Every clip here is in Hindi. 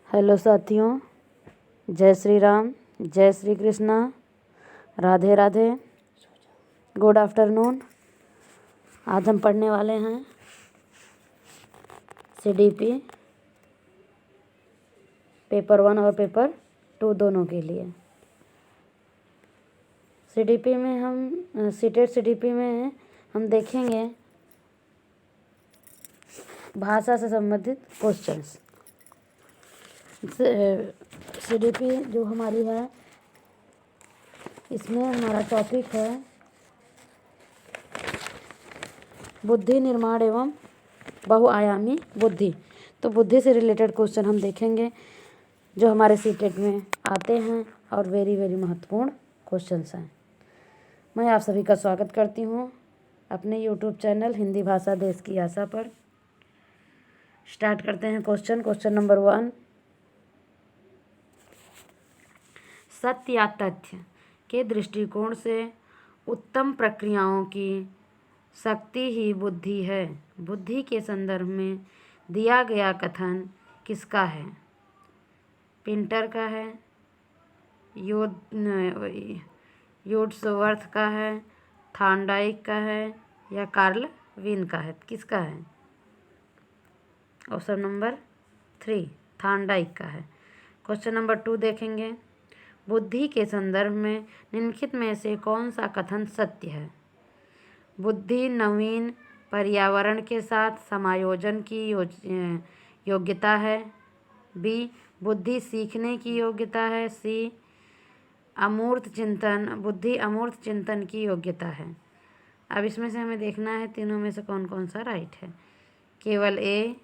हेलो साथियों, जय श्री राम, जय श्री कृष्णा, राधे राधे, गुड आफ्टरनून। आज हम पढ़ने वाले हैं CDP पेपर 1 और पेपर 2 दोनों के लिए। CDP में हम सीटेट CDP में हम देखेंगे भाषा से संबंधित क्वेश्चंस। CDP जो हमारी है, इसमें हमारा टॉपिक है बुद्धि निर्माण एवं बहुआयामी बुद्धि। तो बुद्धि से रिलेटेड क्वेश्चन हम देखेंगे जो हमारे सीटेट में आते हैं और वेरी वेरी महत्वपूर्ण क्वेश्चंस हैं। मैं आप सभी का स्वागत करती हूँ अपने यूट्यूब चैनल हिंदी भाषा देश की आशा पर। स्टार्ट करते हैं क्वेश्चन नंबर 1। सत्य या तथ्य के दृष्टिकोण से उत्तम प्रक्रियाओं की शक्ति ही बुद्धि है। बुद्धि के संदर्भ में दिया गया कथन किसका है? पिंटर का है, वर्ड्सवर्थ का है, थॉर्नडाइक का है या कार्ल विन का है? किसका है? ऑप्शन नंबर 3 थॉर्नडाइक का है। क्वेश्चन नंबर 2 देखेंगे। बुद्धि के संदर्भ में निम्नलिखित में से कौन सा कथन सत्य है? बुद्धि नवीन पर्यावरण के साथ समायोजन की योग्यता है। बी, बुद्धि सीखने की योग्यता है। सी, बुद्धि अमूर्त चिंतन की योग्यता है। अब इसमें से हमें देखना है तीनों में से कौन कौन सा राइट है। केवल ए,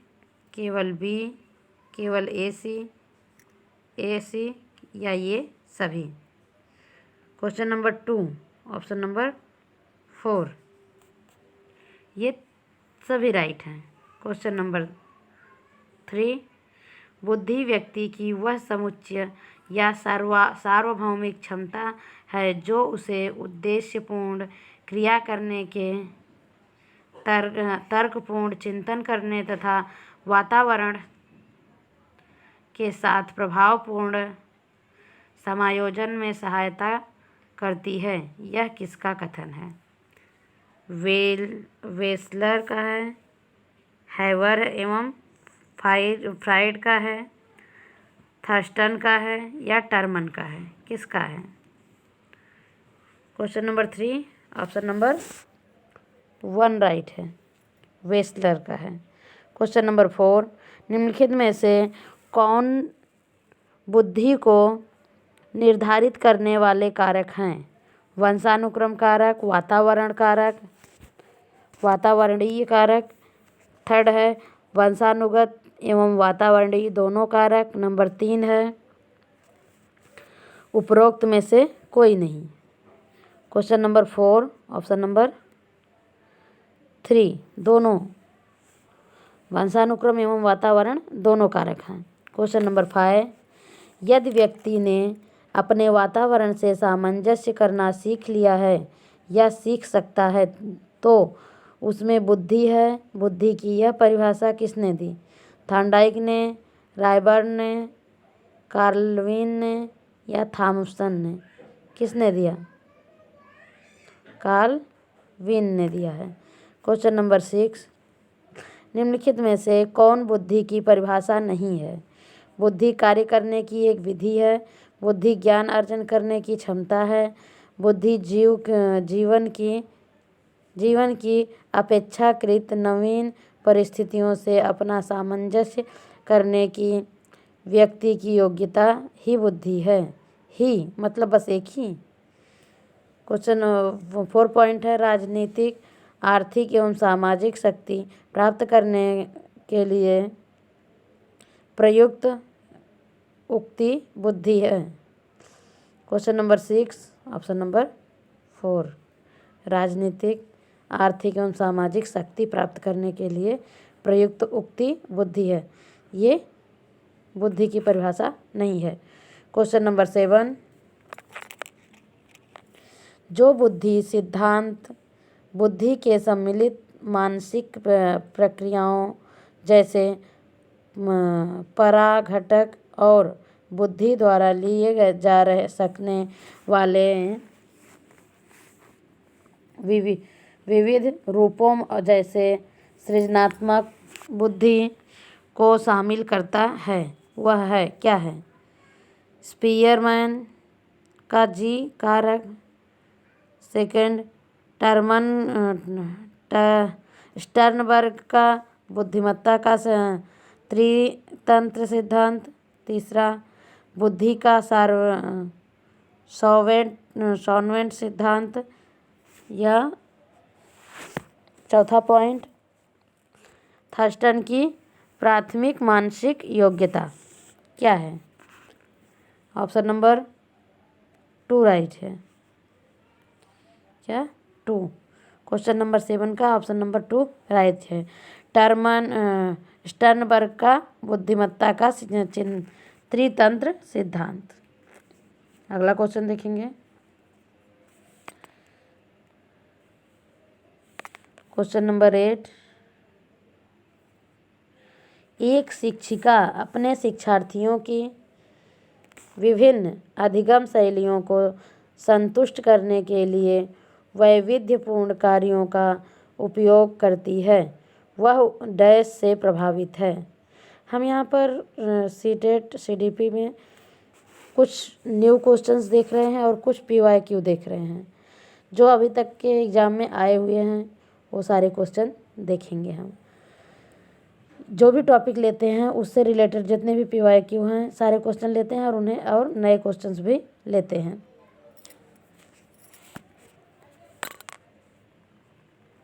केवल बी, केवल ए सी या ये सभी। क्वेश्चन नंबर 2 ऑप्शन नंबर 4 ये सभी राइट हैं। क्वेश्चन नंबर 3 बुद्धि व्यक्ति की वह समुच्चय या सार्वभौमिक क्षमता है जो उसे उद्देश्यपूर्ण क्रिया करने के तर्कपूर्ण चिंतन करने तथा वातावरण के साथ प्रभावपूर्ण समायोजन में सहायता करती है। यह किसका कथन है? वेस्लर का है, हैवर एवं फ्राइड का है, थर्स्टन का है या टर्मन का है? किसका है? Question number 3 option number 1 right है, वेस्लर का है। क्वेश्चन नंबर 4 निम्नलिखित में से कौन बुद्धि को निर्धारित करने वाले कारक हैं? वंशानुक्रम कारक, वातावरणीय कारक। थर्ड है वंशानुगत एवं वातावरणीय दोनों कारक। नंबर 3 है उपरोक्त में से कोई नहीं। क्वेश्चन नंबर 4 ऑप्शन नंबर 3 दोनों वंशानुक्रम एवं वातावरण दोनों कारक हैं। क्वेश्चन नंबर 5 यदि व्यक्ति ने अपने वातावरण से सामंजस्य करना सीख लिया है या सीख सकता है तो उसमें बुद्धि है। बुद्धि की यह परिभाषा किसने दी? थॉर्नडाइक ने, रायबर्न ने, कार्लविन ने या थॉमसन ने? किसने दिया? कार्ल विन ने दिया है। क्वेश्चन नंबर 6 निम्नलिखित में से कौन बुद्धि की परिभाषा नहीं है? बुद्धि कार्य करने की एक विधि है। बुद्धि ज्ञान अर्जन करने की क्षमता है। बुद्धि जीवन की अपेक्षाकृत नवीन परिस्थितियों से अपना सामंजस्य करने की व्यक्ति की योग्यता ही बुद्धि है। ही मतलब बस एक ही। क्वेश्चन 4 पॉइंट है राजनीतिक, आर्थिक एवं सामाजिक शक्ति प्राप्त करने के लिए प्रयुक्त उक्ति बुद्धि है। क्वेश्चन नंबर 6 ऑप्शन नंबर 4 राजनीतिक, आर्थिक एवं सामाजिक शक्ति प्राप्त करने के लिए प्रयुक्त उक्ति बुद्धि है। ये बुद्धि की परिभाषा नहीं है। क्वेश्चन नंबर 7 जो बुद्धि सिद्धांत बुद्धि के सम्मिलित मानसिक प्रक्रियाओं जैसे पराघटक और बुद्धि द्वारा लिए जा रहे सकने वाले विविध रूपों जैसे सृजनात्मक बुद्धि को शामिल करता है। वह है क्या है? स्पीयरमैन का जी कारक, सेकंड स्टर्नबर्ग का बुद्धिमत्ता का त्रितंत्र सिद्धांत, तीसरा बुद्धि का सॉल्वेंट सिद्धांत, या चौथा पॉइंट थर्स्टन की प्राथमिक मानसिक योग्यता क्या है? ऑप्शन नंबर 2 राइट है। क्या 2? क्वेश्चन नंबर 7 का ऑप्शन नंबर 2 राइट है। स्टर्नबर्ग का बुद्धिमत्ता का त्रितंत्र सिद्धांत। अगला क्वेश्चन देखेंगे। क्वेश्चन नंबर 8, एक शिक्षिका अपने शिक्षार्थियों की विभिन्न अधिगम शैलियों को संतुष्ट करने के लिए वैविध्यपूर्ण कार्यों का उपयोग करती है। वह डैश से प्रभावित है। हम यहाँ पर सीटेट सीडीपी में कुछ न्यू क्वेश्चंस देख रहे हैं और कुछ पीवाईक्यू देख रहे हैं। जो अभी तक के एग्ज़ाम में आए हुए हैं वो सारे क्वेश्चन देखेंगे हम। जो भी टॉपिक लेते हैं उससे रिलेटेड जितने भी पीवाईक्यू हैं सारे क्वेश्चन लेते हैं और उन्हें और नए क्वेश्चंस भी लेते हैं।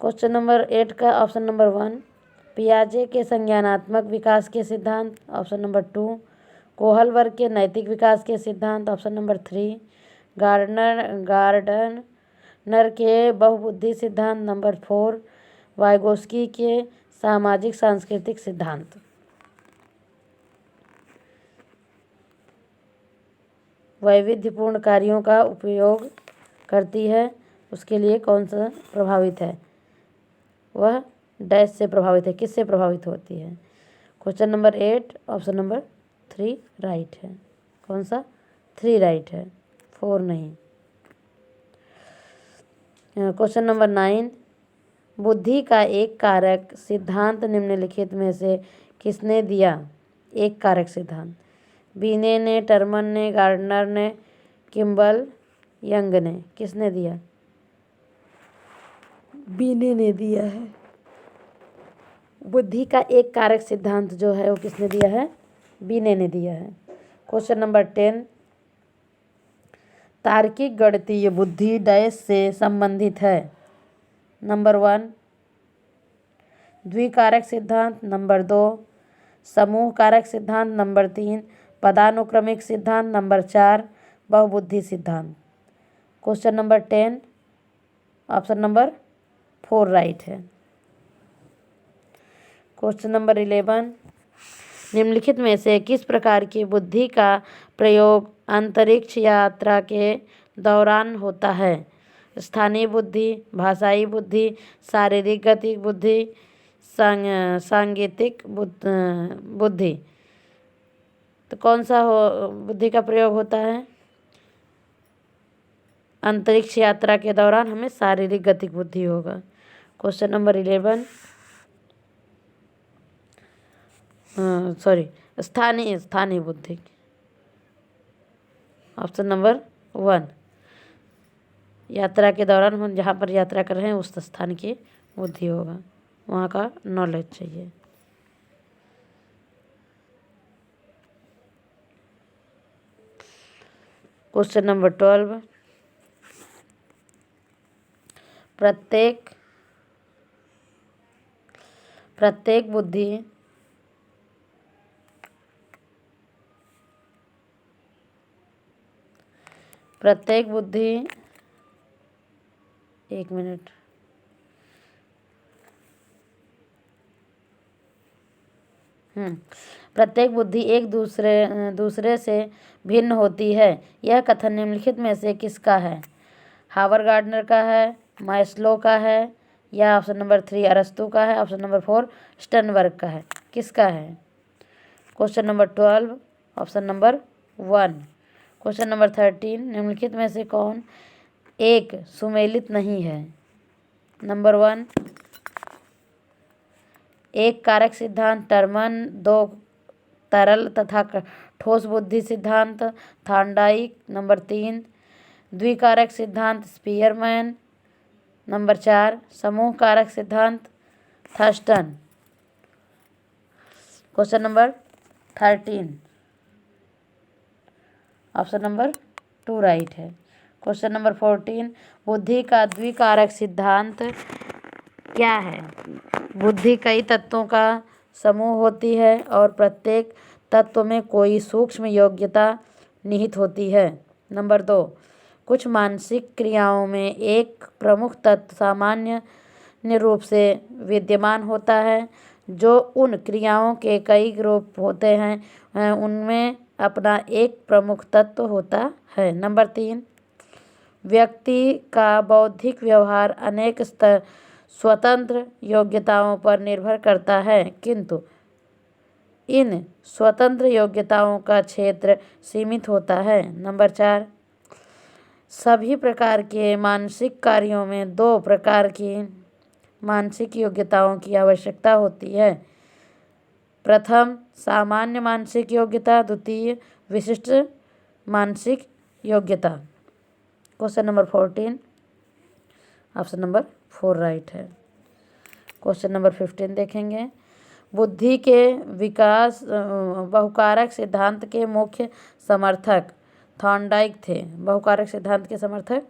क्वेश्चन नंबर 8 का ऑप्शन नंबर 1, पियाजे के संज्ञानात्मक विकास के सिद्धांत, ऑप्शन नंबर 2, कोहलबर्ग के नैतिक विकास के सिद्धांत, ऑप्शन नंबर 3, गार्डनर के बहुबुद्धि सिद्धांत, नंबर 4, वाइगोस्की के सामाजिक सांस्कृतिक सिद्धांत। वैविध्यपूर्ण कार्यों का उपयोग करती है, उसके लिए कौन सा प्रभावित है? वह डैश से प्रभावित है। किससे प्रभावित होती है? Question number 8 option number 3 right है। कौन सा? 3 राइट है, 4 नहीं। क्वेश्चन नंबर 9, बुद्धि का एक कारक सिद्धांत निम्नलिखित में से किसने दिया? एक कारक सिद्धांत बीने ने, टर्मन ने, गार्डनर ने, किम्बल यंग ने। किसने दिया? बीने ने दिया है। बुद्धि का एक कारक सिद्धांत जो है वो किसने दिया है? बीने ने दिया है। क्वेश्चन नंबर 10, तार्किक गणितीय बुद्धि डैश से संबंधित है। नंबर 1, द्विकारक सिद्धांत, नंबर 2, समूह कारक सिद्धांत, नंबर 3, पदानुक्रमिक सिद्धांत, नंबर 4, बहुबुद्धि सिद्धांत। Question number 10 option number 4 right है। क्वेश्चन नंबर 11, निम्नलिखित में से किस प्रकार की बुद्धि का प्रयोग अंतरिक्ष यात्रा के दौरान होता है? स्थानीय बुद्धि, भाषाई बुद्धि, शारीरिक गति बुद्धि, सांगीतिक बुद्धि। तो कौन सा बुद्धि का प्रयोग होता है? अंतरिक्ष यात्रा के दौरान हमें शारीरिक गतिक बुद्धि होगा। क्वेश्चन नंबर 11 स्थानीय बुद्धि, ऑप्शन नंबर 1, यात्रा के दौरान हम जहाँ पर यात्रा कर रहे हैं उस स्थान की बुद्धि होगा, वहाँ का नॉलेज चाहिए। क्वेश्चन नंबर 12, प्रत्येक बुद्धि एक मिनट। प्रत्येक बुद्धि एक दूसरे से भिन्न होती है। यह कथन निम्नलिखित में से किसका है? हावर्ड गार्डनर का है, मास्लो का है, या ऑप्शन नंबर 3 अरस्तू का है, ऑप्शन नंबर 4 स्टर्नबर्ग का है। किसका है? Question number 12 option number 1। Question number 13 निम्नलिखित में से कौन एक सुमेलित नहीं है? नंबर 1 एक कारक सिद्धांत टर्मन, 2 तरल तथा ठोस बुद्धि सिद्धांत थॉर्नडाइक, नंबर 3 द्विकारक सिद्धांत स्पीयरमैन, नंबर 4 समूह कारक सिद्धांत Thurston. Question number 13 option number 2 right है। क्वेश्चन नंबर 14 बुद्धि का द्विकारक सिद्धांत क्या है? बुद्धि कई तत्वों का समूह होती है और प्रत्येक तत्व में कोई सूक्ष्म योग्यता निहित होती है। नंबर 2 कुछ मानसिक क्रियाओं में एक प्रमुख तत्व सामान्य रूप से विद्यमान होता है। जो उन क्रियाओं के कई ग्रुप होते हैं उनमें अपना एक प्रमुख तत्व होता है। नंबर 3 व्यक्ति का बौद्धिक व्यवहार अनेक स्वतंत्र योग्यताओं पर निर्भर करता है, किंतु इन स्वतंत्र योग्यताओं का क्षेत्र सीमित होता है। नंबर 4 सभी प्रकार के मानसिक कार्यों में 2 प्रकार की मानसिक योग्यताओं की आवश्यकता होती है। प्रथम सामान्य मानसिक योग्यता, द्वितीय विशिष्ट मानसिक योग्यता। Question number 14 option number 4 right है। क्वेश्चन नंबर 15 देखेंगे। बुद्धि के विकास बहुकारक सिद्धांत के मुख्य समर्थक थॉर्नडाइक थे। बहुकारक सिद्धांत के समर्थक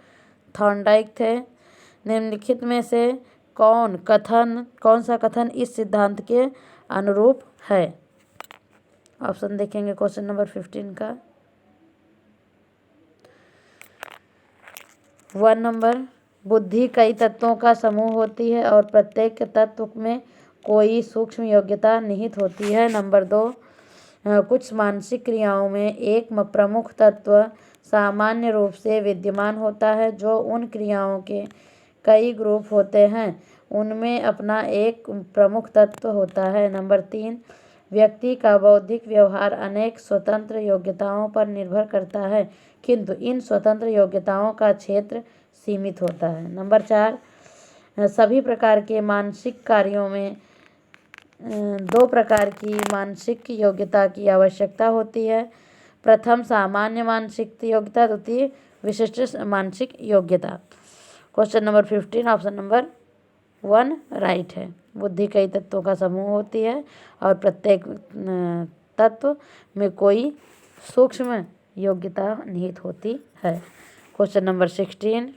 थॉर्नडाइक थे। निम्नलिखित में से कौन सा कथन इस सिद्धांत के अनुरूप है? ऑप्शन देखेंगे क्वेश्चन नंबर 15 का। 1 नंबर बुद्धि कई तत्वों का समूह होती है और प्रत्येक तत्व में कोई सूक्ष्म योग्यता निहित होती है। नंबर 2 कुछ मानसिक क्रियाओं में एक प्रमुख तत्व सामान्य रूप से विद्यमान होता है। जो उन क्रियाओं के कई ग्रुप होते हैं उनमें अपना एक प्रमुख तत्व होता है। नंबर 3 व्यक्ति का बौद्धिक व्यवहार अनेक स्वतंत्र योग्यताओं पर निर्भर करता है, किंतु इन स्वतंत्र योग्यताओं का क्षेत्र सीमित होता है। नंबर 4 सभी प्रकार के मानसिक कार्यों में 2 प्रकार की मानसिक योग्यता की आवश्यकता होती है। प्रथम सामान्य मानसिक योग्यता, द्वितीय विशिष्ट मानसिक योग्यता। Question number 15 option number 1 right है। बुद्धि कई तत्वों का समूह होती है और प्रत्येक तत्व में कोई सूक्ष्म योग्यता निहित होती है। क्वेश्चन नंबर 16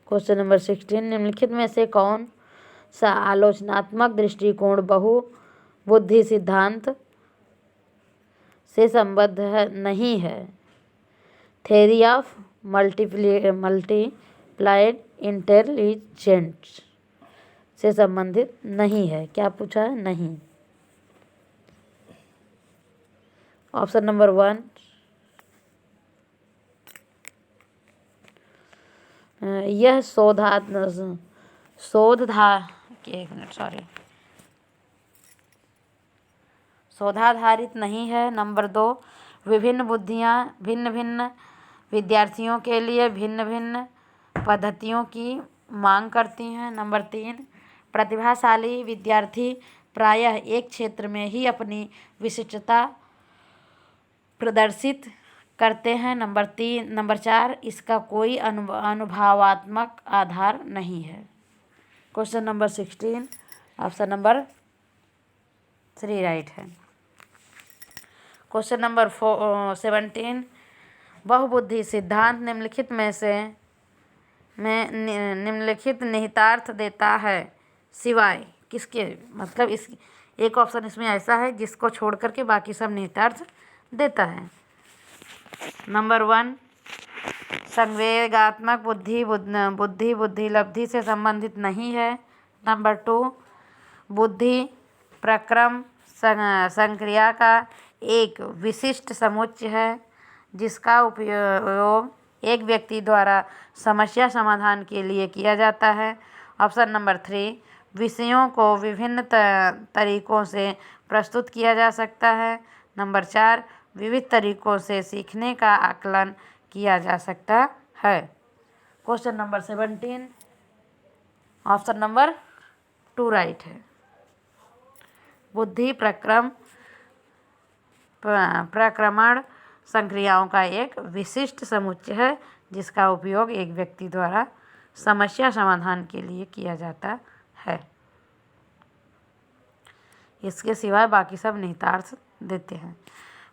क्वेश्चन नंबर 16 निम्नलिखित में से कौन सा आलोचनात्मक दृष्टिकोण बहुबुद्धि सिद्धांत से संबद्ध नहीं है? थ्योरी ऑफ मल्टीप्लाइड इंटेलिजेंस से संबंधित नहीं है। क्या पूछा है? नहीं। ऑप्शन नंबर 1 यह शोधाधारित नहीं है। नंबर 2 विभिन्न बुद्धियाँ भिन्न भिन्न विद्यार्थियों के लिए भिन्न भिन्न पद्धतियों की मांग करती हैं। नंबर 3 प्रतिभाशाली विद्यार्थी प्रायः एक क्षेत्र में ही अपनी विशिष्टता प्रदर्शित करते हैं। नंबर 4 इसका कोई अनुभवात्मक आधार नहीं है। Question number 16 option number 3 right है। क्वेश्चन नंबर 17 बहुबुद्धि सिद्धांत निम्नलिखित निहितार्थ देता है सिवाय किसके? मतलब इस एक ऑप्शन इसमें ऐसा है जिसको छोड़ करके बाकी सब निहितार्थ देता है। नंबर 1 संवेगात्मक बुद्धि लब्धि से संबंधित नहीं है। नंबर 2 बुद्धि प्रक्रम संक्रिया का एक विशिष्ट समुच्चय है जिसका उपयोग एक व्यक्ति द्वारा समस्या समाधान के लिए किया जाता है। ऑप्शन नंबर 3, विषयों को विभिन्न तरीकों से प्रस्तुत किया जा सकता है। नंबर 4, विविध तरीकों से सीखने का आकलन किया जा सकता है। Question number 17, option number 2 right है। बुद्धि प्रक्रमण संक्रियाओं का एक विशिष्ट समुच्चय है जिसका उपयोग एक व्यक्ति द्वारा समस्या समाधान के लिए किया जाता है। इसके सिवाय बाकी सब निहितार्थ देते हैं।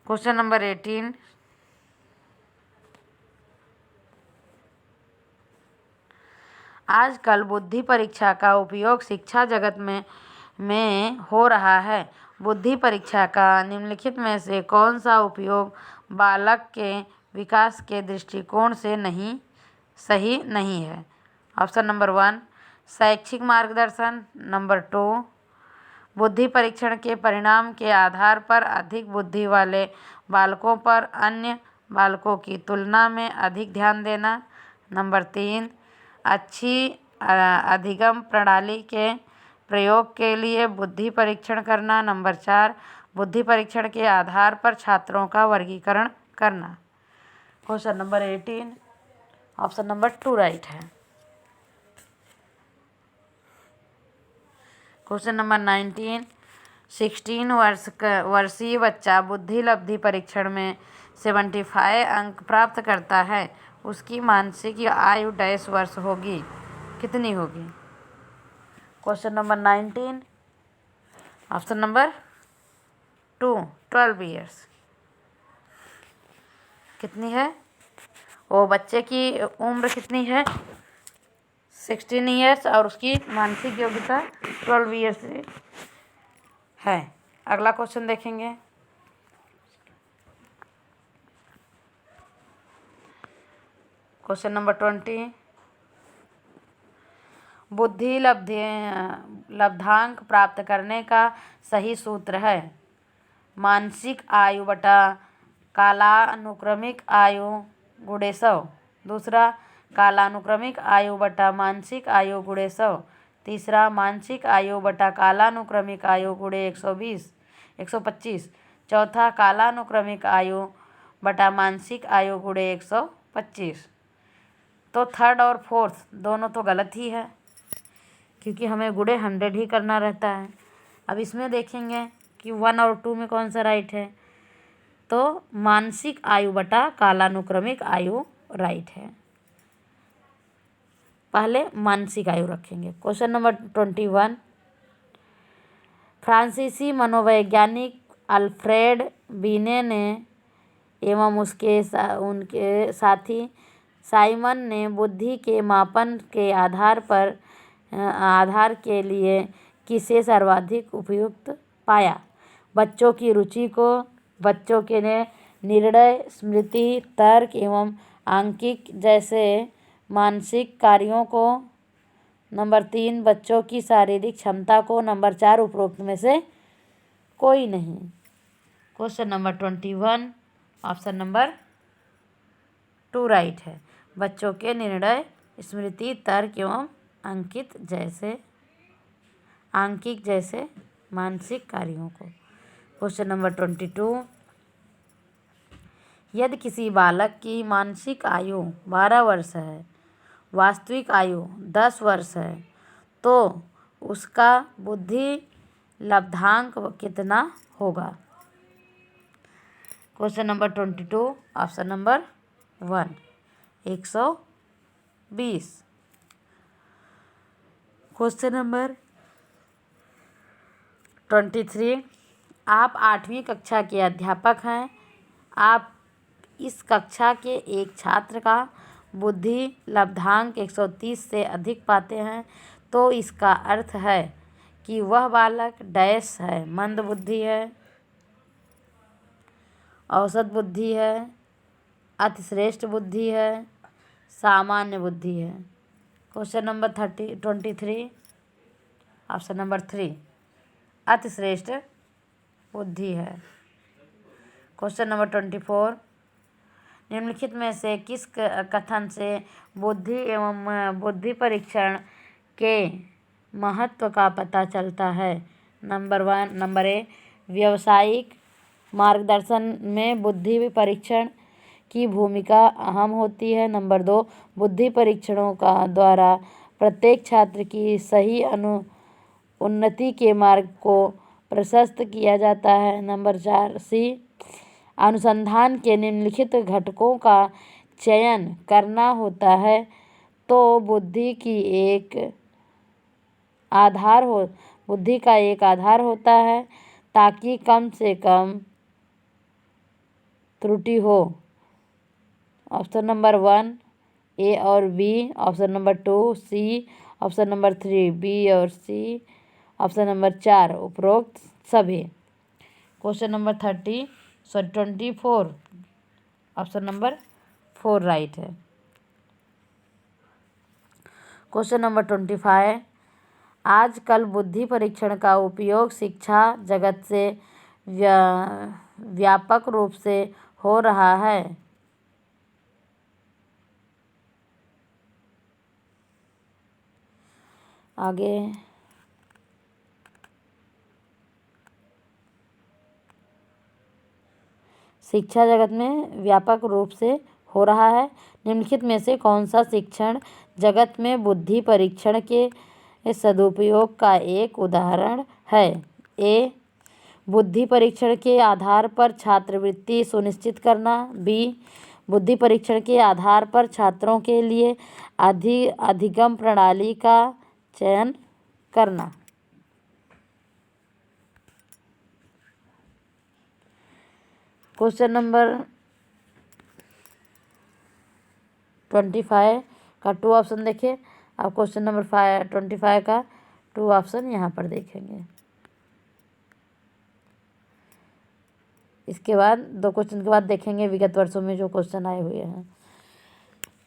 क्वेश्चन नंबर 18, आजकल बुद्धि परीक्षा का उपयोग शिक्षा जगत में हो रहा है। बुद्धि परीक्षा का निम्नलिखित में से कौन सा उपयोग बालक के विकास के दृष्टिकोण से सही नहीं है? ऑप्शन नंबर 1, शैक्षिक मार्गदर्शन। नंबर 2, बुद्धि परीक्षण के परिणाम के आधार पर अधिक बुद्धि वाले बालकों पर अन्य बालकों की तुलना में अधिक ध्यान देना। नंबर 3, अच्छी अधिगम प्रणाली के प्रयोग के लिए बुद्धि परीक्षण करना। नंबर 4, बुद्धि परीक्षण के आधार पर छात्रों का वर्गीकरण करना। Question number 18, option number 2 right है। क्वेश्चन नंबर 19, 16 वर्षीय बच्चा बुद्धि लब्धि परीक्षण में 75 अंक प्राप्त करता है। उसकी मानसिक आयु डैश वर्ष होगी, कितनी होगी? Question number 19, option number 2, 12 years. कितनी है? वो बच्चे की उम्र कितनी है? 16 ईयर्स और उसकी मानसिक योग्यता 12 ईयर्स है। अगला क्वेश्चन देखेंगे। क्वेश्चन नंबर 20, बुद्धि लब्धांक प्राप्त करने का सही सूत्र है मानसिक आयु बटा कालानुक्रमिक आयु गुणे 100। दूसरा, कालानुक्रमिक आयु बटा मानसिक आयु गुणे 100। तीसरा, मानसिक आयु बटा कालानुक्रमिक आयु गुणे 125। चौथा, कालानुक्रमिक आयु बटा मानसिक आयु गुणे 125। तो थर्ड और फोर्थ दोनों तो गलत ही है क्योंकि हमें गुणे 100 ही करना रहता है। अब इसमें देखेंगे कि 1 और 2 में कौन सा राइट है। तो मानसिक आयु बटा कालानुक्रमिक आयु राइट है। पहले मानसिक आयु रखेंगे। क्वेश्चन नंबर 21, फ्रांसीसी मनोवैज्ञानिक अल्फ्रेड बीने ने एवं उनके साथी साइमन ने बुद्धि के मापन के आधार के लिए किसे सर्वाधिक उपयुक्त पाया? बच्चों की रुचि को, बच्चों के निर्णय, स्मृति, तर्क एवं आंकिक जैसे मानसिक कार्यों को। नंबर 3, बच्चों की शारीरिक क्षमता को। नंबर 4, उपरोक्त में से कोई नहीं। Question number 21, option number 2 right है। बच्चों के निर्णय, स्मृति, तर्क एवं आंकिक जैसे मानसिक कार्यों को। क्वेश्चन नंबर 22, यदि किसी बालक की मानसिक आयु 12 वर्ष है, वास्तविक आयु 10 वर्ष है, तो उसका बुद्धि लब्धांक कितना होगा? Question number 22, option number 1, 120। Question number 23, आप 8वीं कक्षा के अध्यापक हैं। आप इस कक्षा के एक छात्र का बुद्धि लब्धांक 130 से अधिक पाते हैं, तो इसका अर्थ है कि वह बालक डैश है, मंद बुद्धि है, औसत बुद्धि है, अतिश्रेष्ठ बुद्धि है, सामान्य बुद्धि है। क्वेश्चन नंबर 23, ऑप्शन नंबर 3, अतिश्रेष्ठ बुद्धि है। क्वेश्चन नंबर 24, निम्नलिखित में से किस कथन से बुद्धि एवं बुद्धि परीक्षण के महत्व का पता चलता है? नंबर ए, व्यावसायिक मार्गदर्शन में बुद्धि परीक्षण की भूमिका अहम होती है। नंबर 2, बुद्धि परीक्षणों का द्वारा प्रत्येक छात्र की सही उन्नति के मार्ग को प्रशस्त किया जाता है। नंबर 4, सी, अनुसंधान के निम्नलिखित घटकों का चयन करना होता है तो बुद्धि का एक आधार होता है ताकि कम से कम त्रुटि हो। ऑप्शन नंबर 1 ए और बी, ऑप्शन नंबर 2 सी, ऑप्शन नंबर 3 बी और सी, ऑप्शन नंबर 4 उपरोक्त सभी। Question number 24, option number 4 right है। क्वेश्चन नंबर 25, आजकल बुद्धि परीक्षण का उपयोग शिक्षा जगत से व्यापक रूप से हो रहा है। आगे शिक्षा जगत में व्यापक रूप से हो रहा है। निम्नलिखित में से कौन सा शिक्षण जगत में बुद्धि परीक्षण के सदुपयोग का एक उदाहरण है? ए, बुद्धि परीक्षण के आधार पर छात्रवृत्ति सुनिश्चित करना। बी, बुद्धि परीक्षण के आधार पर छात्रों के लिए अधिगम प्रणाली का चयन करना। क्वेश्चन नंबर 25 का 2 ऑप्शन देखें। अब क्वेश्चन नंबर 25 का 2 ऑप्शन यहाँ पर देखेंगे। इसके बाद 2 क्वेश्चन के बाद देखेंगे विगत वर्षों में जो क्वेश्चन आए हुए हैं।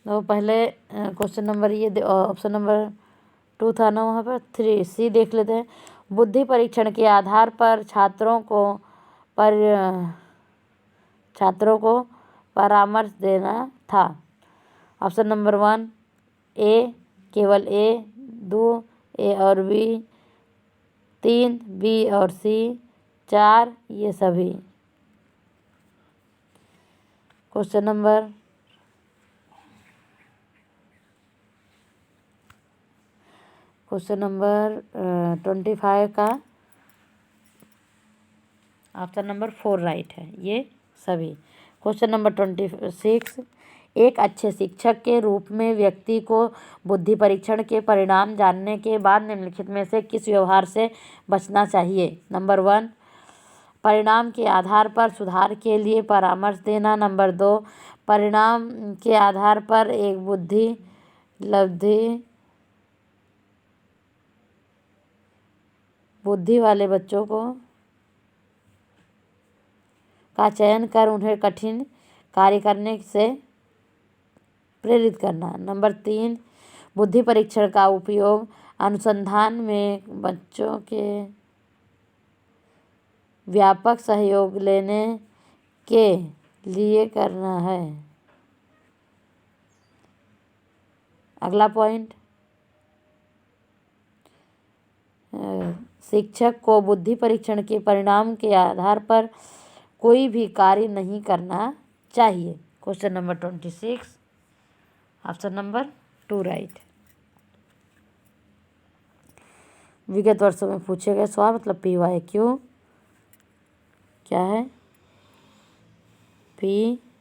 तो पहले क्वेश्चन नंबर ये ऑप्शन नंबर 2 था ना, वहाँ पर 3 सी देख लेते हैं। बुद्धि परीक्षण के आधार पर छात्रों को परामर्श देना था। ऑप्शन नंबर 1 ए, केवल ए, 2 ए और बी, 3 बी और सी, 4 ये सभी। क्वेश्चन नंबर 25 का ऑप्शन नंबर 4 राइट है, ये सभी। क्वेश्चन नंबर 26, एक अच्छे शिक्षक के रूप में व्यक्ति को बुद्धि परीक्षण के परिणाम जानने के बाद निम्नलिखित में से किस व्यवहार से बचना चाहिए? नंबर 1, परिणाम के आधार पर सुधार के लिए परामर्श देना। नंबर 2, परिणाम के आधार पर एक बुद्धि वाले बच्चों का चयन कर उन्हें कठिन कार्य करने से प्रेरित करना। नंबर 3, बुद्धि परीक्षण का उपयोग अनुसंधान में बच्चों के व्यापक सहयोग लेने के लिए करना है। अगला पॉइंट, शिक्षक को बुद्धि परीक्षण के परिणाम के आधार पर कोई भी कार्य नहीं करना चाहिए। Question number 26, option number 2 right. विगत वर्षों में पूछे गए सवाल मतलब PYQ क्या है? PYQ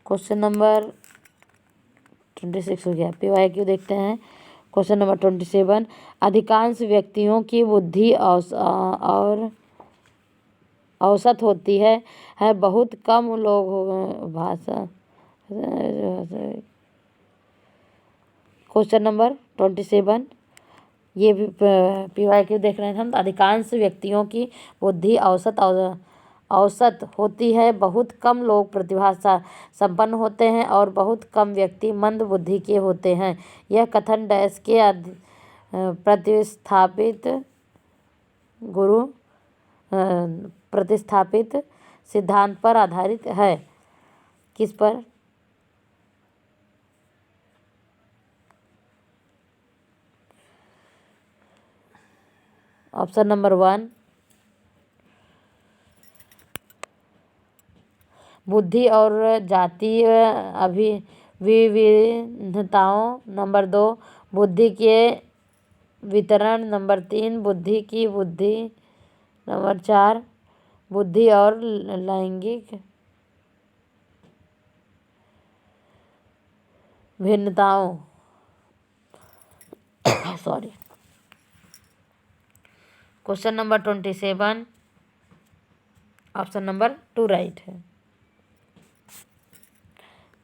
क्वेश्चन नंबर 26 हो गया। PYQ देखते हैं। क्वेश्चन नंबर 27, अधिकांश व्यक्तियों की बुद्धि और औसत होती है बहुत कम लोग भाषा। क्वेश्चन नंबर 27, ये भी PYQ देख रहे हैं हम। अधिकांश व्यक्तियों की बुद्धि औसत औसत होती है। बहुत कम लोग प्रतिभा संपन्न होते हैं और बहुत कम व्यक्ति मंद बुद्धि के होते हैं। यह कथन डैश के प्रतिस्थापित गुरु प्रतिस्थापित सिद्धांत पर आधारित है। किस पर? ऑप्शन नंबर 1 बुद्धि और जातीय विविधताओं। नंबर 2 बुद्धि के वितरण। नंबर 3 बुद्धि की बुद्धि। नंबर 4 बुद्धि और लैंगिक भिन्नताओं। Sorry. Question number 27 option number 2 right है।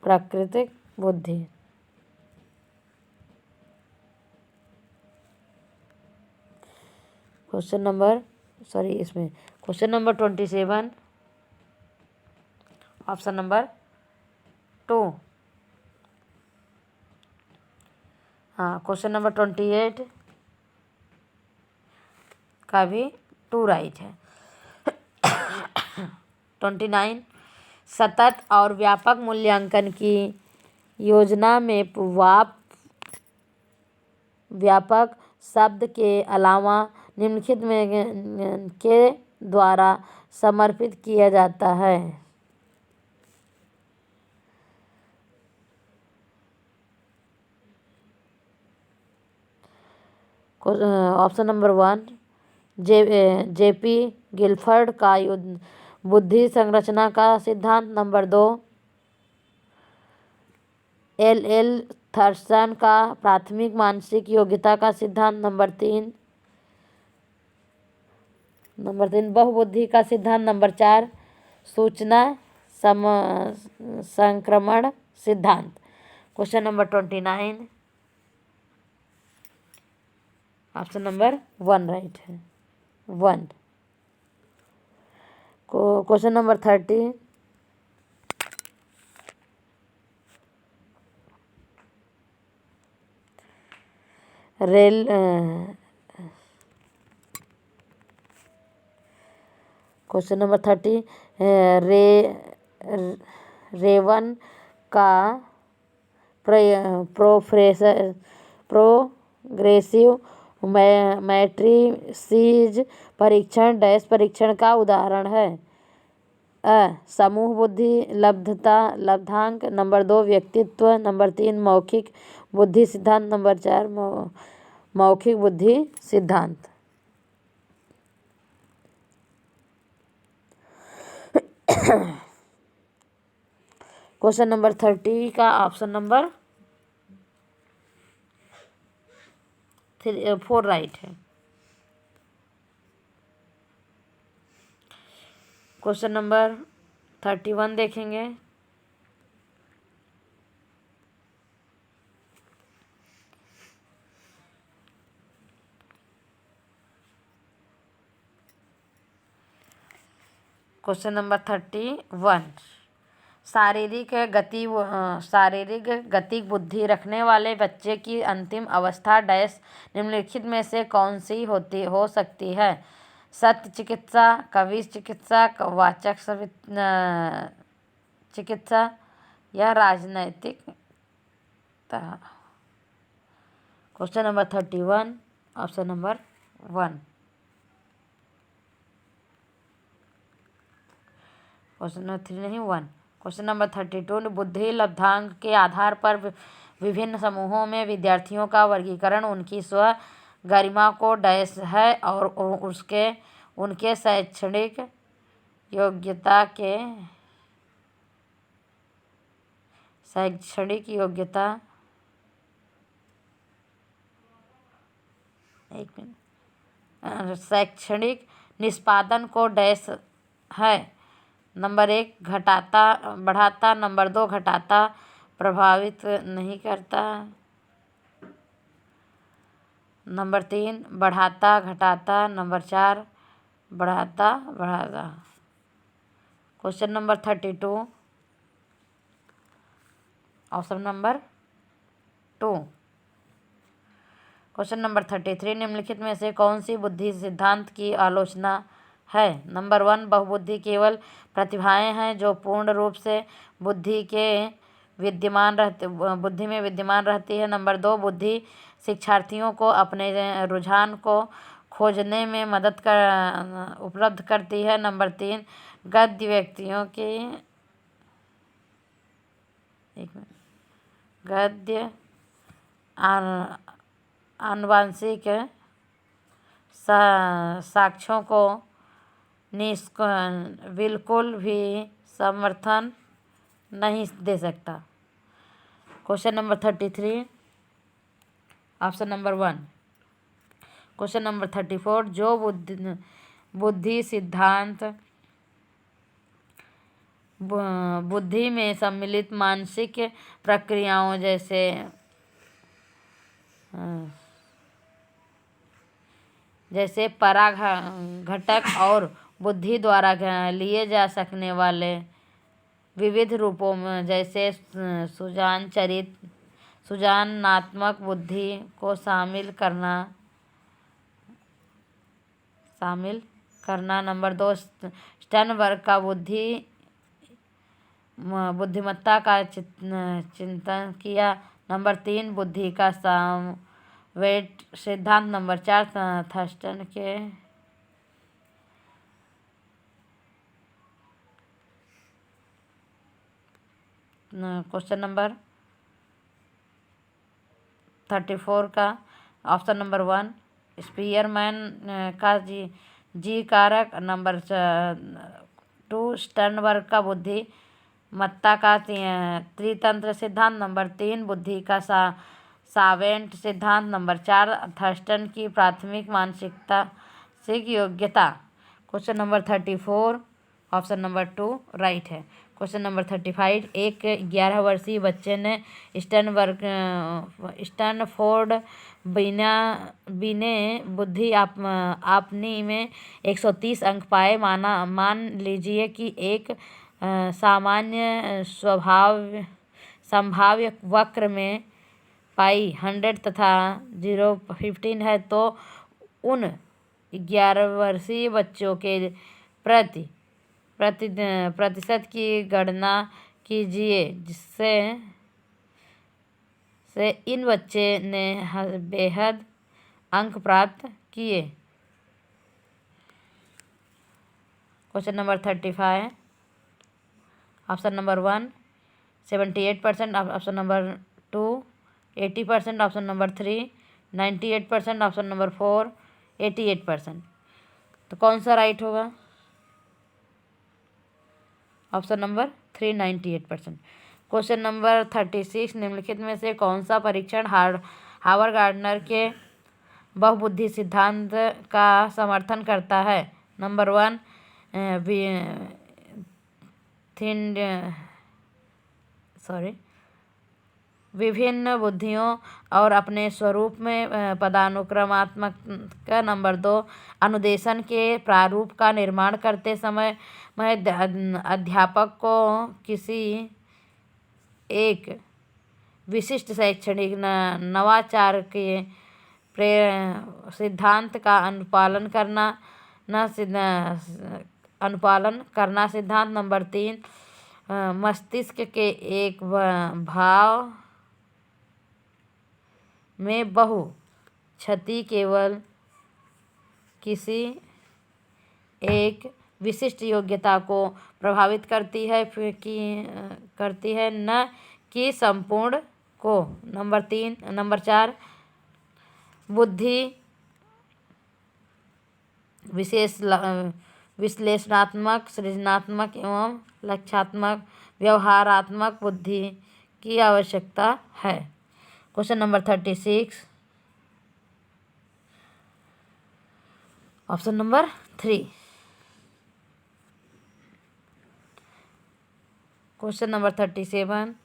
प्राकृतिक बुद्धि। Question number 27 option number 2। हाँ, क्वेश्चन नंबर 28 का भी 2 राइट है। 29 सतत और व्यापक मूल्यांकन की योजना में व्यापक शब्द के अलावा निम्नलिखित में के द्वारा समर्पित किया जाता है। ऑप्शन नंबर 1 जेपी गिलफर्ड का बुद्धि संरचना का सिद्धांत। नंबर 2 एल थर्सन का प्राथमिक मानसिक योग्यता का सिद्धांत। नंबर 3 बहुबुद्धि का सिद्धांत। नंबर 4 सूचना संक्रमण सिद्धांत। Question number 29 option number 1 right है। 1। क्वेश्चन नंबर 30 रेवन का प्रोग्रेसिव मैट्रिसेस परीक्षण डैश परीक्षण का उदाहरण है। समूह बुद्धि लब्धांक। नंबर 2 व्यक्तित्व। नंबर 3 मौखिक बुद्धि सिद्धांत। नंबर 4 मौखिक बुद्धि सिद्धांत। क्वेश्चन नंबर 30 का ऑप्शन नंबर 4 राइट है। क्वेश्चन नंबर 31 देखेंगे। क्वेश्चन नंबर 31 शारीरिक गति बुद्धि रखने वाले बच्चे की अंतिम अवस्था डैश निम्नलिखित में से कौन सी हो सकती है? सत्य चिकित्सा, कवि चिकित्सा, वाचक चिकित्सा या राजनैतिकता। Question number 31 option number 1। Question number 3 नहीं 1। क्वेश्चन नंबर 32 बुद्धि लब्धांक के आधार पर विभिन्न समूहों में विद्यार्थियों का वर्गीकरण उनकी स्व गरिमा को डैश है और उनके शैक्षणिक योग्यता शैक्षणिक निष्पादन को डैश है। नंबर 1 बढ़ाता। नंबर 2 घटाता, प्रभावित नहीं करता। नंबर 3 बढ़ाता घटाता। नंबर 4 बढ़ाता। Question number 32, option number 2। Question number 33, निम्नलिखित में से कौन सी बुद्धि सिद्धांत की आलोचना है? नंबर 1, बहुबुद्धि केवल प्रतिभाएं हैं जो पूर्ण रूप से बुद्धि में विद्यमान रहती है। नंबर 2, बुद्धि शिक्षार्थियों को अपने रुझान को खोजने में उपलब्ध करती है। नंबर 3, गद्य व्यक्तियों की गद्य आनुवांशिक साक्ष्यों को बिल्कुल भी समर्थन नहीं दे सकता। Question number 33, option number 1। Question number 34, जो बुद्धि सिद्धांत बुद्धि में सम्मिलित मानसिक प्रक्रियाओं जैसे पराघटक और बुद्धि द्वारा लिए जा सकने वाले विविध रूपों में जैसे सुजनात्मक बुद्धि को शामिल करना। नंबर 2, स्टर्नबर्ग का बुद्धिमत्ता का चिंतन किया। नंबर 3, बुद्धि का सामवेद सिद्धांत। नंबर 4, थर्स्टन के क्वेश्चन नंबर 34 का ऑप्शन नंबर 1, स्पीयरमैन का जी कारक। नंबर 2, स्टर्नबर्ग का बुद्धिमत्ता का त्रितंत्र सिद्धांत। नंबर 3, बुद्धि का सावेंट सिद्धांत। नंबर 4, थर्स्टन की प्राथमिक मानसिक योग्यता। Question number 34, option number 2 right है। क्वेश्चन नंबर 35, एक 11 वर्षीय बच्चे ने स्टैनफोर्ड बिने बुद्धि आपनी में 130 अंक पाए। मान लीजिए कि एक सामान्य संभाव्य वक्र में पाई 100 तथा 0 15 है, तो उन 11 वर्षीय बच्चों के प्रतिशत की गणना कीजिए जिससे इन बच्चे ने बेहद अंक प्राप्त किए। Question number 35, option number 1 78%, option number 2 80%, option number 3 98%, option number 4 88%। तो कौन सा राइट होगा? Option number 3 98%। क्वेश्चन नंबर 36, निम्नलिखित में से कौन सा परीक्षण हावर्ड गार्डनर के बहुबुद्धि सिद्धांत का समर्थन करता है? नंबर 1, विभिन्न बुद्धियों और अपने स्वरूप में पदानुक्रमात्मक। नंबर 2, अनुदेशन के प्रारूप का निर्माण करते समय अध्यापक को किसी एक विशिष्ट शैक्षणिक नवाचार के सिद्धांत का अनुपालन करना सिद्धांत। नंबर 3, मस्तिष्क के एक भाव में बहु क्षति केवल किसी एक विशिष्ट योग्यता को प्रभावित करती है न कि संपूर्ण को। नंबर 4, बुद्धि विश्लेषणात्मक, सृजनात्मक एवं लक्ष्यात्मक व्यवहारात्मक बुद्धि की आवश्यकता है। Question number 36, option number 3। Question number 37,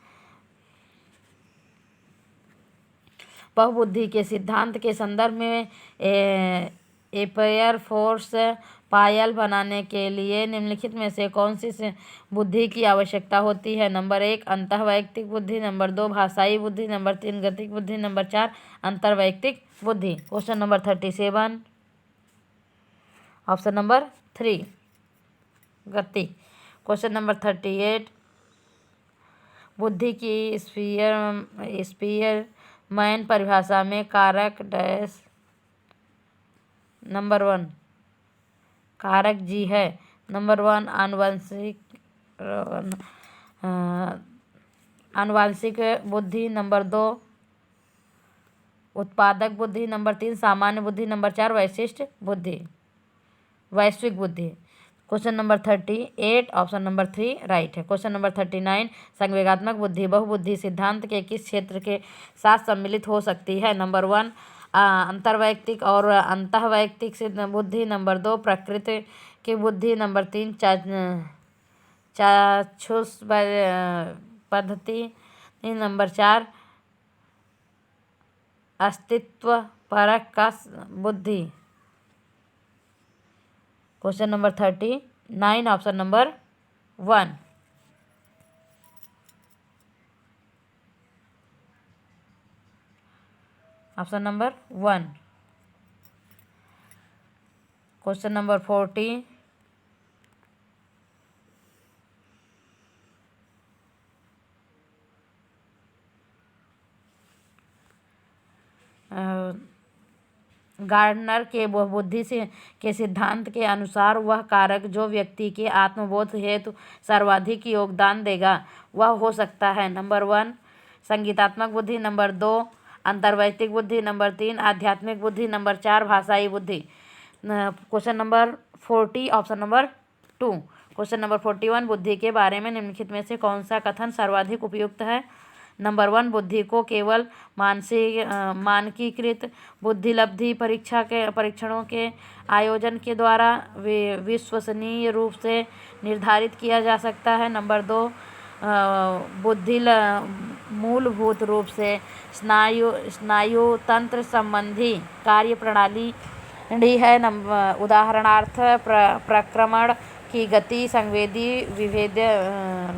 बहुबुद्धि के सिद्धांत के संदर्भ में एयर फोर्स पायल बनाने के लिए निम्नलिखित में से कौन सी बुद्धि की आवश्यकता होती है? नंबर 1 अंतःवैयक्तिक बुद्धि, नंबर 2 भाषाई बुद्धि, नंबर 3 गतिक बुद्धि, नंबर 4 अंतर्वैयक्तिक बुद्धि। क्वेश्चन नंबर 37, ऑप्शन नंबर 3 गति। क्वेश्चन नंबर 38 बुद्धि की स्पीयरमैन परिभाषा में कारक डैश। नंबर 1 कारक जी है। नंबर 1 आनुवांशिक बुद्धि, नंबर 2 उत्पादक बुद्धि, नंबर 3 सामान्य बुद्धि, नंबर 4 वैश्विक बुद्धि। Question number 38 option number 3 right है। क्वेश्चन नंबर 39 संवेगात्मक बुद्धि बहुबुद्धि सिद्धांत के किस क्षेत्र के साथ सम्मिलित हो सकती है? नंबर 1 अंतर्वैयक्तिक और अंतःवैयक्तिक बुद्धि, नंबर 2 प्रकृति की बुद्धि, नंबर 3 चाक्षुष पद्धति, नंबर 4 अस्तित्व परक का बुद्धि। Question number 39 option number 1। Option number 1। Question number 40 Gardner के बहुबुद्धि के सिद्धांत के अनुसार वह कारक जो व्यक्ति के आत्मबोध हेतु सर्वाधिक योगदान देगा वह हो सकता है। नंबर 1 संगीतात्मक बुद्धि, नंबर 2 अंतर्वैयक्तिक बुद्धि, नंबर 3 आध्यात्मिक बुद्धि, नंबर 4 भाषाई बुद्धि। Question number 40 option number 2। Question number 41 बुद्धि के बारे में निम्नलिखित में से कौन सा कथन सर्वाधिक उपयुक्त है? नंबर 1 बुद्धि को केवल मानकीकृत बुद्धिलब्धि परीक्षणों के आयोजन के द्वारा विश्वसनीय रूप से निर्धारित किया जा सकता है। नंबर 2 बुद्धि मूलभूत रूप से स्नायु तंत्र संबंधी कार्य प्रणाली है। उदाहरणार्थ प्रक्रमण की गति, संवेदी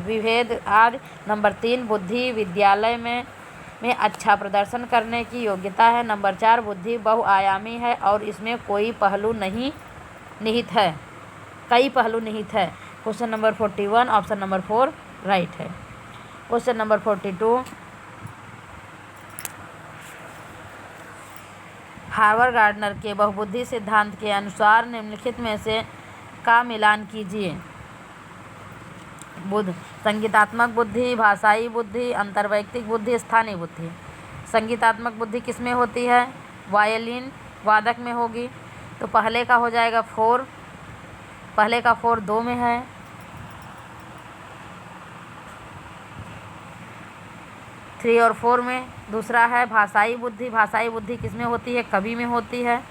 विभेद आदि। नंबर 3 बुद्धि विद्यालय में अच्छा प्रदर्शन करने की योग्यता है। नंबर 4 बुद्धि बहुआयामी है और इसमें कई पहलू निहित है। Question number 41 option number 4 right है। क्वेश्चन नंबर 42 हार्वर्ड गार्डनर के बहुबुद्धि सिद्धांत के अनुसार निम्नलिखित में से का मिलान कीजिए। संगीतात्मक बुद्धि, भाषाई बुद्धि, अंतर्वैयक्तिक बुद्धि, स्थानीय बुद्धि। संगीतात्मक बुद्धि किस में होती है? वायलिन वादक में होगी। तो पहले का हो जाएगा 4, पहले का 4 2 में है। 3 और 4 में। दूसरा है भाषाई बुद्धि। भाषाई बुद्धि किस में होती है? कवि में होती है।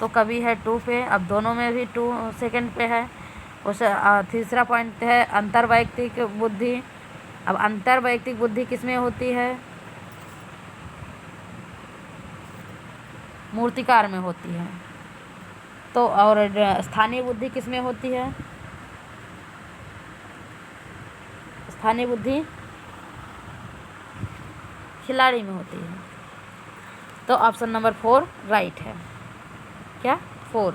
तो कवि है 2 पे। अब दोनों में भी 2 सेकंड पे है। उस तीसरा पॉइंट है अंतर्वैयक्तिक बुद्धि। अब अंतर्वैयक्तिक बुद्धि किस में होती है? मूर्तिकार में होती है। तो और स्थानीय बुद्धि किस में होती है? स्थानीय बुद्धि खिलाड़ी में होती है। तो ऑप्शन नंबर 4 राइट है। क्या 4।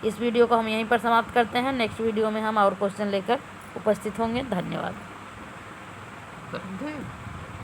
इस वीडियो को हम यहीं पर समाप्त करते हैं। नेक्स्ट वीडियो में हम और क्वेश्चन लेकर उपस्थित होंगे। धन्यवाद।